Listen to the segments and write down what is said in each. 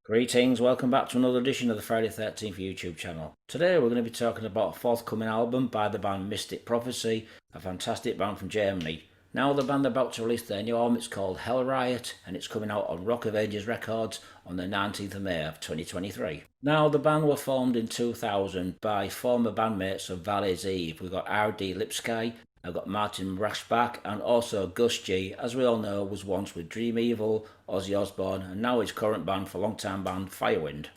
Greetings, welcome back to another edition of the Friday 13th YouTube channel. Today we're going to be talking about a forthcoming album by the band Mystic Prophecy, a fantastic band from Germany. Now the band are about to release their new album. It's called Hellriot and it's coming out on Rock of Ages Records on the 19th of May of 2023. Now the band were formed in 2000 by former bandmates of Valley's Eve. We've got R.D. Lipsky, I've got Martin Albrecht, and also Gus G, as we all know, was once with Dream Evil, Ozzy Osbourne, and now his current band for long-time band Firewind.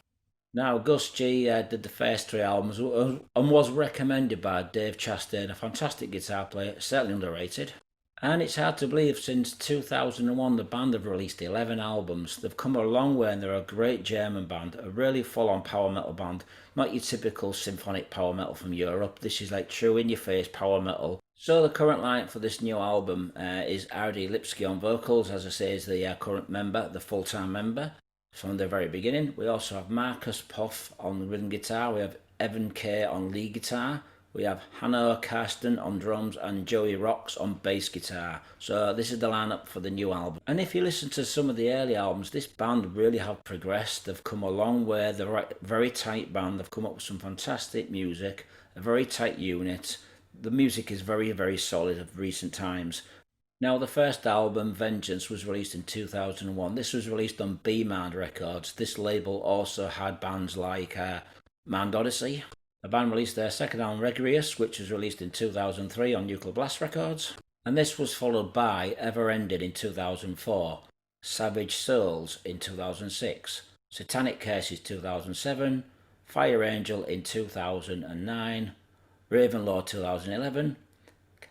Now, Gus G did the first three albums and was recommended by Dave Chastain, a fantastic guitar player, certainly underrated. And it's hard to believe since 2001 the band have released 11 albums. They've come a long way and they're a great German band, a really full-on power metal band. Not your typical symphonic power metal from Europe. This is like true in-your-face power metal. So the current lineup for this new album is R.D. Lipsky on vocals, as I say, is the current member, the full-time member from the very beginning. We also have Marcus Poff on rhythm guitar. We have Evan Kay on lead guitar. We have Hanno Karsten on drums and Joey Rocks on bass guitar. So this is the lineup for the new album. And if you listen to some of the early albums, this band really have progressed. They've come a long way. They're a very tight band. They've come up with some fantastic music, a very tight unit. The music is very, very solid of recent times. Now, the first album, Vengeance, was released in 2001. This was released on B-Mand Records. This label also had bands like Mand Odyssey. The band released their second album, Regrius, which was released in 2003 on Nuclear Blast Records. And this was followed by Ever Ended in 2004, Savage Souls in 2006, Satanic Curses 2007, Fire Angel in 2009, Ravenlord 2011,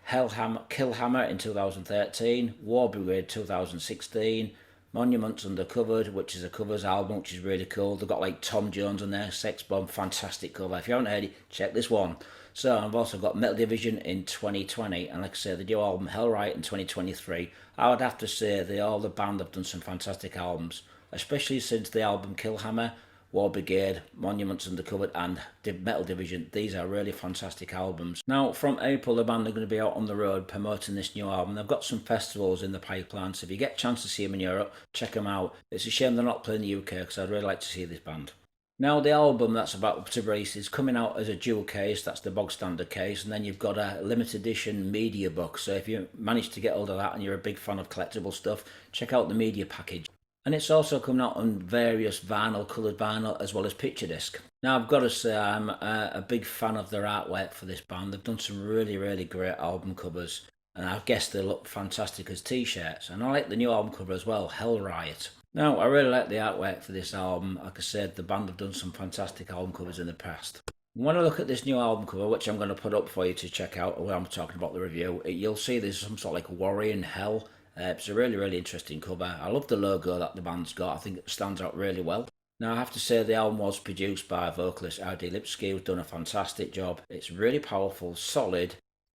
Killhammer in 2013, War Brigade 2016, Monuments Undercovered, which is a covers album, which is really cool. They've got like Tom Jones on there, Sex Bomb, fantastic cover. If you haven't heard it, check this one. So I've also got Metal Division in 2020, and like I say, the new album Hellriot in 2023. I would have to say the band have done some fantastic albums, especially since the album Killhammer, War Brigade, Monuments Undercovered and Metal Division. These are really fantastic albums. Now, from April, the band are going to be out on the road promoting this new album. They've got some festivals in the pipeline, so if you get a chance to see them in Europe, check them out. It's a shame they're not playing the UK because I'd really like to see this band. Now, the album that's about to release is coming out as a jewel case, that's the bog standard case, and then you've got a limited edition media book. So if you manage to get hold of that and you're a big fan of collectible stuff, check out the media package. And it's also coming out on various vinyl, coloured vinyl, as well as picture disc. Now, I've got to say, I'm a big fan of their artwork for this band. They've done some really, really great album covers, and I guess they look fantastic as t-shirts. And I like the new album cover as well, Hellriot. Now, I really like the artwork for this album. Like I said, the band have done some fantastic album covers in the past. When I look at this new album cover, which I'm going to put up for you to check out when I'm talking about the review, you'll see there's some sort of like warrior in hell. It's a really, really interesting cover. I love the logo that the band's got. I think it stands out really well. Now, I have to say the album was produced by vocalist R.D. Lipsky, who's done a fantastic job. It's really powerful, solid,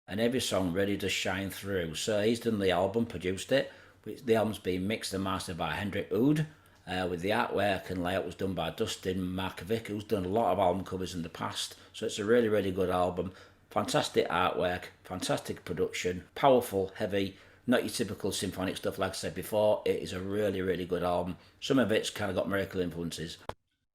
and every song really does shine through. So he's done the album, produced it. The album's been mixed and mastered by Hendrik Oud, with the artwork and layout was done by Dustin Markovic, who's done a lot of album covers in the past. So it's a really, really good album. Fantastic artwork, fantastic production, powerful, heavy, not your typical symphonic stuff like I said before. It is a really, really good album. Some of it's kind of got miracle influences.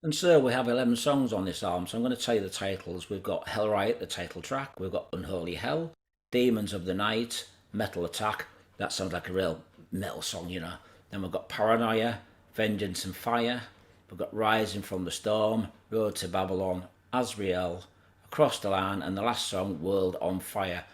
And so we have 11 songs on this album, so I'm going to tell you the titles. We've got Hellriot, the title track. We've got Unholy Hell, Demons of the Night, Metal Attack. That sounds like a real metal song, you know. Then we've got Paranoia, Vengeance and Fire. We've got Rising from the Storm, Road to Babylon, Azrael, Across the Line, and the last song, World on Fire.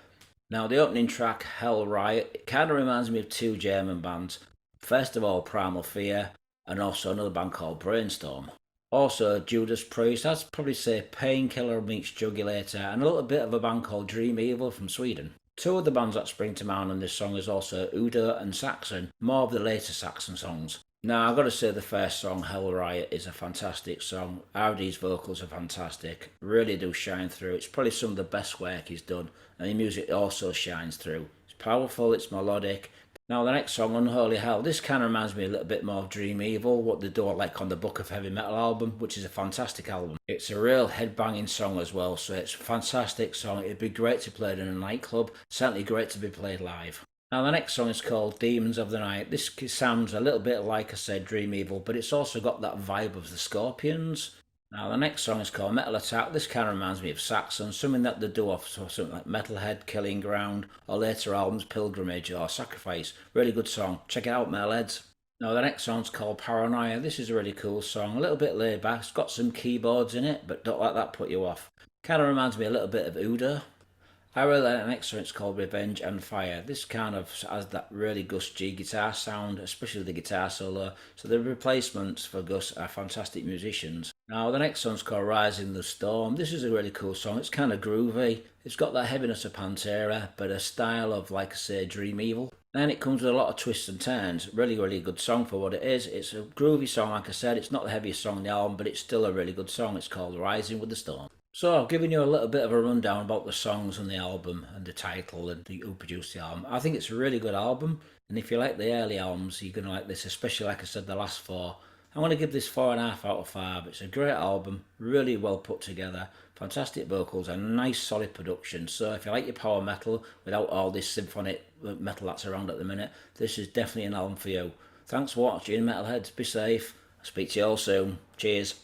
Now, the opening track, Hellriot, it kind of reminds me of two German bands. First of all, Primal Fear, and also another band called Brainstorm. Also, Judas Priest, I'd probably say Painkiller meets Jugulator, and a little bit of a band called Dream Evil from Sweden. Two of the bands that spring to mind on this song is also Udo and Saxon, more of the later Saxon songs. Now, I've got to say the first song, Hellriot, is a fantastic song. R.D.'s vocals are fantastic, really do shine through. It's probably some of the best work he's done, and the music also shines through. It's powerful, it's melodic. Now, the next song, Unholy Hell, this kind of reminds me a little bit more of Dream Evil, what they do like on the Book of Heavy Metal album, which is a fantastic album. It's a real head-banging song as well, so it's a fantastic song. It'd be great to play it in a nightclub, certainly great to be played live. Now the next song is called Demons of the Night. This sounds a little bit like I said Dream Evil, but it's also got that vibe of the Scorpions. Now the next song is called Metal Attack. This kind of reminds me of Saxon, something that they do off something like Metalhead, Killing Ground, or later albums Pilgrimage or Sacrifice. Really good song. Check it out, Metalheads. Now the next song's called Paranoia. This is a really cool song, a little bit laid back. It's got some keyboards in it, but don't let that put you off. Kind of reminds me a little bit of Uda. I really like the next song, it's called Revenge and Fire. This kind of has that really Gus G guitar sound, especially the guitar solo. So the replacements for Gus are fantastic musicians. Now the next song's called Rising the Storm. This is a really cool song. It's kind of groovy. It's got that heaviness of Pantera, but a style of, like I say, Dream Evil. Then it comes with a lot of twists and turns. Really, really good song for what it is. It's a groovy song, like I said. It's not the heaviest song on the album, but it's still a really good song. It's called Rising with the Storm. So I've given you a little bit of a rundown about the songs on the album and the title and who produced the album. I think it's a really good album, and if you like the early albums, you're going to like this, especially like I said, the last four. I'm going to give this 4.5 out of 5. It's a great album, really well put together, fantastic vocals, and nice solid production. So if you like your power metal without all this symphonic metal that's around at the minute, this is definitely an album for you. Thanks for watching, Metalheads. Be safe. I'll speak to you all soon. Cheers.